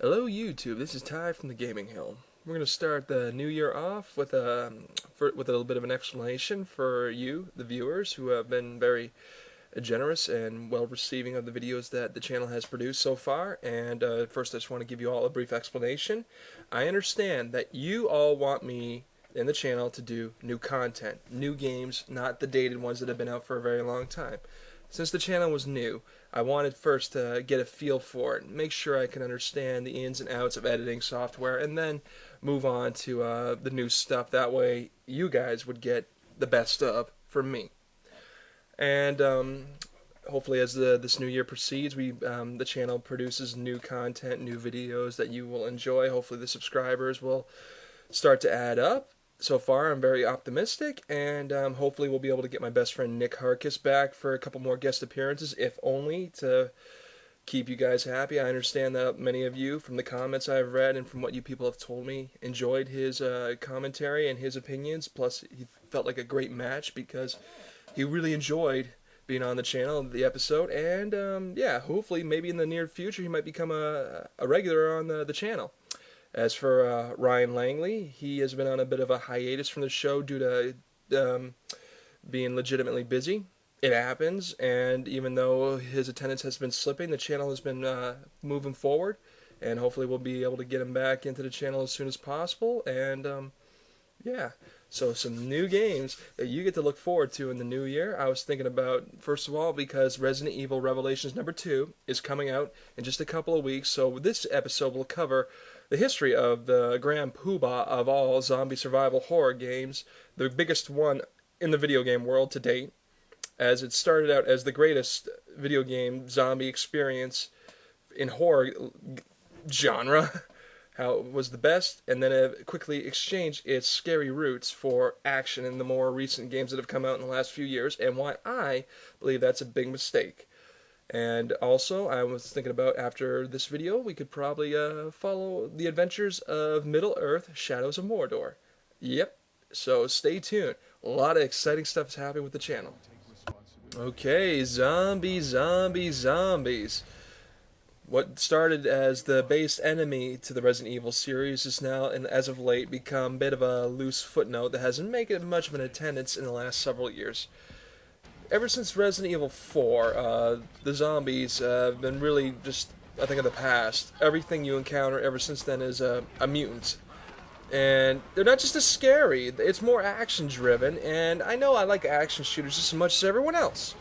Hello YouTube, this is Ty from the Gaming Hill. We're going to start the new year off with with a little bit of an explanation for you, the viewers, who have been very generous and well receiving of the videos that the channel has produced so far. And first I just want to give you all a brief explanation. I understand that you all want me in the channel to do new content, new games, not the dated ones that have been out for a very long time. Since the channel was new, I wanted first to get a feel for it, make sure I can understand the ins and outs of editing software, and then move on to the new stuff. That way, you guys would get the best of from me. And hopefully, as this new year proceeds, the channel produces new content, new videos that you will enjoy. Hopefully, the subscribers will start to add up. So far, I'm very optimistic, and hopefully we'll be able to get my best friend Nick Harkis back for a couple more guest appearances, if only to keep you guys happy. I understand that many of you, from the comments I've read and from what you people have told me, enjoyed his commentary and his opinions. Plus, he felt like a great match because he really enjoyed being on the channel, the episode, and yeah, hopefully, maybe in the near future, he might become a regular on the channel. As for Ryan Langley, he has been on a bit of a hiatus from the show due to being legitimately busy. It happens, and even though his attendance has been slipping, the channel has been moving forward, and hopefully we'll be able to get him back into the channel as soon as possible. And yeah, so some new games that you get to look forward to in the new year. I was thinking about, first of all, because Resident Evil Revelations number 2 is coming out in just a couple of weeks, so this episode will cover the history of the grand poobah of all zombie survival horror games, the biggest one in the video game world to date, as it started out as the greatest video game zombie experience in horror genre, how it was the best, and then it quickly exchanged its scary roots for action in the more recent games that have come out in the last few years, and why I believe that's a big mistake. And also, I was thinking about, after this video, we could probably follow the adventures of Middle-earth: Shadows of Mordor. Yep, so stay tuned. A lot of exciting stuff is happening with the channel. Okay, zombies. What started as the base enemy to the Resident Evil series is now, and as of late, become a bit of a loose footnote that hasn't made it much of an attendance in the last several years. Ever since Resident Evil 4, the zombies have been really just a thing of the past. Everything you encounter ever since then is a mutant. And they're not just as scary, it's more action driven, and I know I like action shooters just as much as everyone else.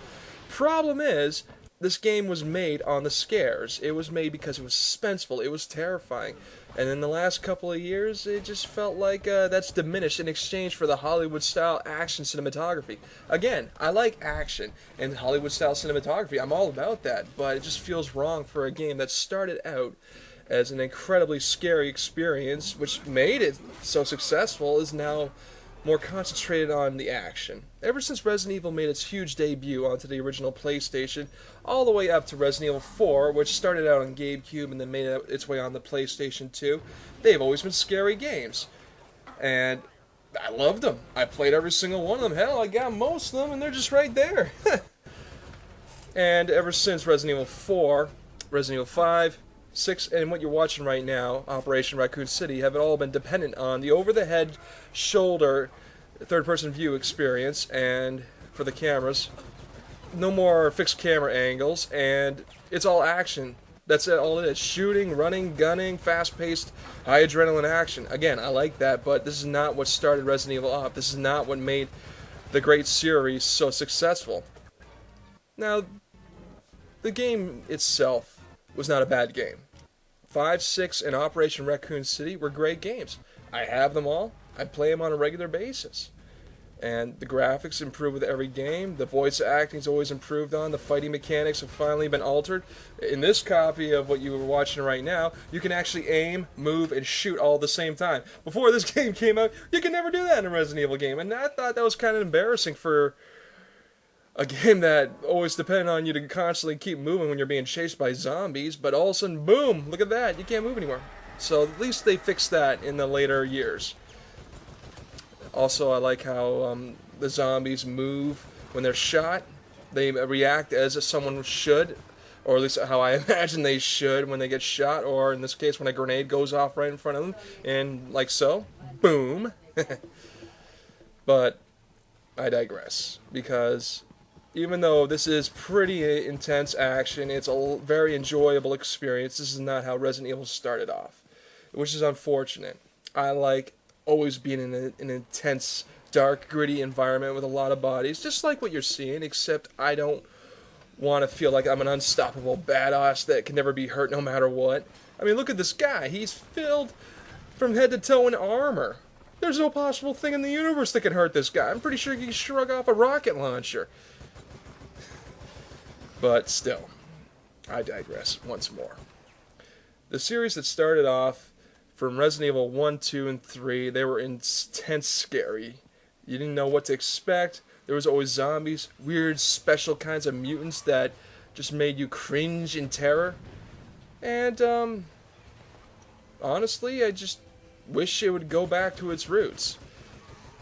Problem is, this game was made on the scares. It was made because it was suspenseful, it was terrifying. And in the last couple of years, it just felt like that's diminished in exchange for the Hollywood-style action cinematography. Again, I like action and Hollywood-style cinematography. I'm all about that, but it just feels wrong for a game that started out as an incredibly scary experience, which made it so successful, is now more concentrated on the action. Ever since Resident Evil made its huge debut onto the original PlayStation, all the way up to Resident Evil 4, which started out on GameCube and then made its way on the PlayStation 2, they've always been scary games. And I loved them. I played every single one of them. Hell, I got most of them, and they're just right there. And ever since Resident Evil 4, Resident Evil 5, 6, and what you're watching right now, Operation Raccoon City, have all been dependent on the over-the-head, shoulder, third-person view experience, and for the cameras, no more fixed camera angles, and it's all action. That's all it is. Shooting, running, gunning, fast-paced, high adrenaline action. Again, I like that, but this is not what started Resident Evil off. This is not what made the great series so successful. Now, the game itself was not a bad game. 5, 6, and Operation Raccoon City were great games. I have them all. I play them on a regular basis. And the graphics improve with every game. The voice acting's always improved on. The fighting mechanics have finally been altered. In this copy of what you were watching right now, you can actually aim, move, and shoot all at the same time. Before this game came out, you could never do that in a Resident Evil game. And I thought that was kind of embarrassing for a game that always depended on you to constantly keep moving when you're being chased by zombies, but all of a sudden, boom, look at that, you can't move anymore. So at least they fixed that in the later years. Also, I like how the zombies move when they're shot. They react as if someone should, or at least how I imagine they should when they get shot, or in this case when a grenade goes off right in front of them, and like so, boom. But I digress, because even though this is pretty intense action, it's a very enjoyable experience. This is not how Resident Evil started off, which is unfortunate. I like always being in an intense, dark, gritty environment with a lot of bodies, just like what you're seeing, except I don't want to feel like I'm an unstoppable badass that can never be hurt no matter what. I mean, look at this guy. He's filled from head to toe in armor. There's no possible thing in the universe that can hurt this guy. I'm pretty sure he can shrug off a rocket launcher. But still, I digress once more. The series that started off from Resident Evil 1, 2, and 3, they were intense, scary. You didn't know what to expect. There was always zombies, weird, special kinds of mutants that just made you cringe in terror. And, honestly, I just wish it would go back to its roots.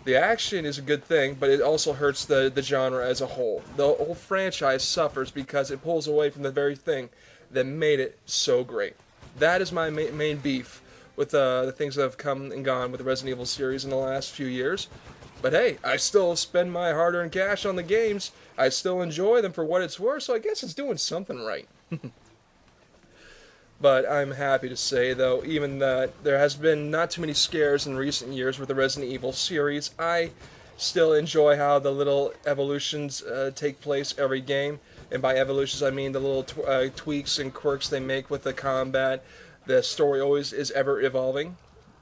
The action is a good thing, but it also hurts the genre as a whole. The whole franchise suffers because it pulls away from the very thing that made it so great. That is my main beef with the things that have come and gone with the Resident Evil series in the last few years. But hey, I still spend my hard-earned cash on the games. I still enjoy them for what it's worth, so I guess it's doing something right. But I'm happy to say, though, even that there has been not too many scares in recent years with the Resident Evil series, I still enjoy how the little evolutions take place every game. And by evolutions, I mean the little tweaks and quirks they make with the combat. The story always is ever evolving.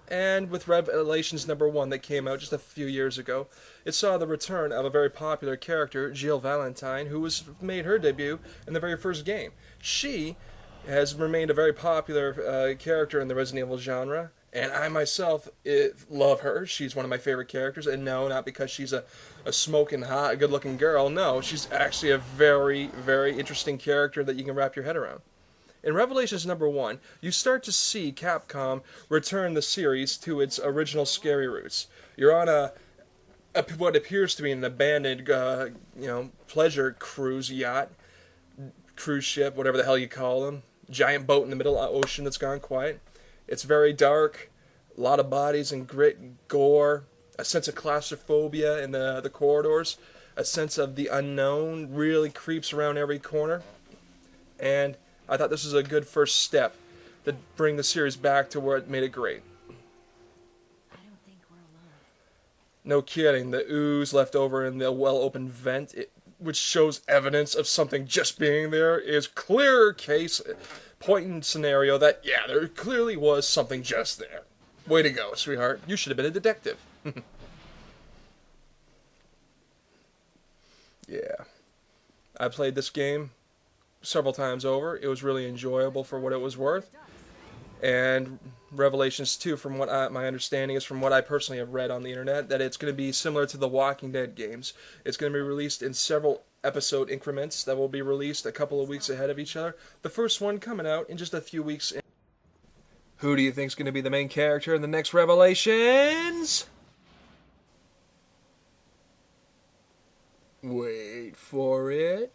And with Revelations number 1 that came out just a few years ago, it saw the return of a very popular character, Jill Valentine, who made her debut in the very first game. She has remained a very popular character in the Resident Evil genre, and I myself love her. She's one of my favorite characters, and no, not because she's a smoking hot, good-looking girl. No, she's actually a very, very interesting character that you can wrap your head around. In Revelations number 1, you start to see Capcom return the series to its original scary roots. You're on what appears to be an abandoned, pleasure cruise yacht, cruise ship, whatever the hell you call them. Giant boat in the middle of the ocean that's gone quiet. It's very dark, a lot of bodies and grit and gore, a sense of claustrophobia in the corridors, a sense of the unknown really creeps around every corner. And I thought this was a good first step to bring the series back to where it made it great. I don't think we're alone. No kidding, the ooze left over in the well-opened vent, which shows evidence of something just being there, is clear case, point scenario that, yeah, there clearly was something just there. Way to go, sweetheart. You should have been a detective. Yeah. I played this game several times over. It was really enjoyable for what it was worth. And Revelations 2, from what my understanding is, from what I personally have read on the internet, that it's going to be similar to the Walking Dead games. It's going to be released in several episode increments that will be released a couple of weeks ahead of each other. The first one coming out in just a few weeks. Who do you think is going to be the main character in the next Revelations? Wait for it.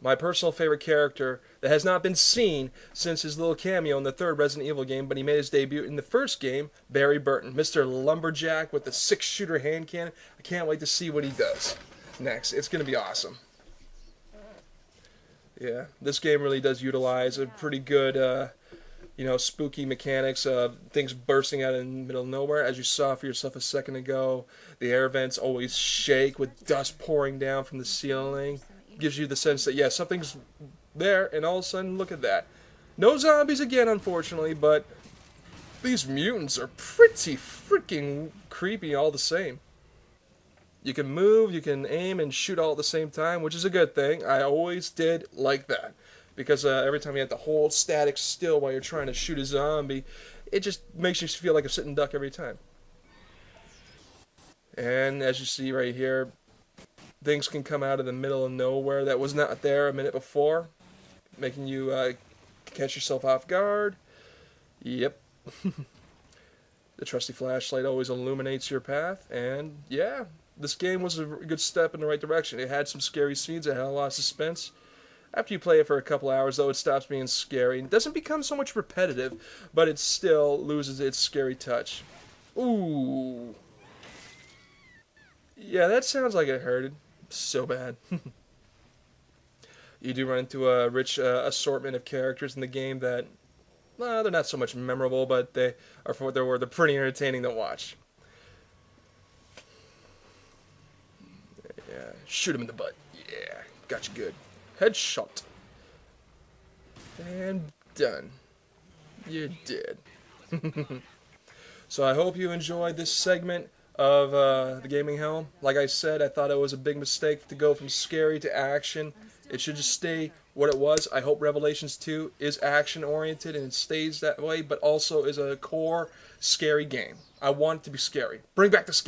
My personal favorite character that has not been seen since his little cameo in the third Resident Evil game, but he made his debut in the first game, Barry Burton, Mr. Lumberjack with the 6-shooter hand cannon. I can't wait to see what he does next. It's going to be awesome. Yeah, this game really does utilize a pretty good, spooky mechanics of things bursting out in the middle of nowhere. As you saw for yourself a second ago, the air vents always shake with dust pouring down from the ceiling. Gives you the sense that, yeah, something's there, and all of a sudden, look at that. No zombies again, unfortunately, but these mutants are pretty freaking creepy all the same. You can move, you can aim, and shoot all at the same time, which is a good thing. I always did like that, because every time you have to hold static still while you're trying to shoot a zombie, it just makes you feel like a sitting duck every time. And as you see right here, things can come out of the middle of nowhere that was not there a minute before, making you catch yourself off guard. Yep. The trusty flashlight always illuminates your path, and yeah, This game was a good step in the right direction. It had some scary scenes, it had a lot of suspense. After you play it for a couple hours, though, it stops being scary. It doesn't become so much repetitive, but it still loses its scary touch. Ooh. Yeah, that sounds like it hurted. So bad. You do run into a rich assortment of characters in the game that, well, they're not so much memorable, but they are for what they're worth. They're pretty entertaining to watch. Yeah, shoot him in the butt. Yeah, got you good. Headshot. And done. You're dead. So I hope you enjoyed this segment of the Gaming Helm. Like I said, I thought it was a big mistake to go from scary to action. It should just stay what it was. I hope Revelations 2 is action oriented and it stays that way, but also is a core scary game. I want it to be scary. Bring back the scary.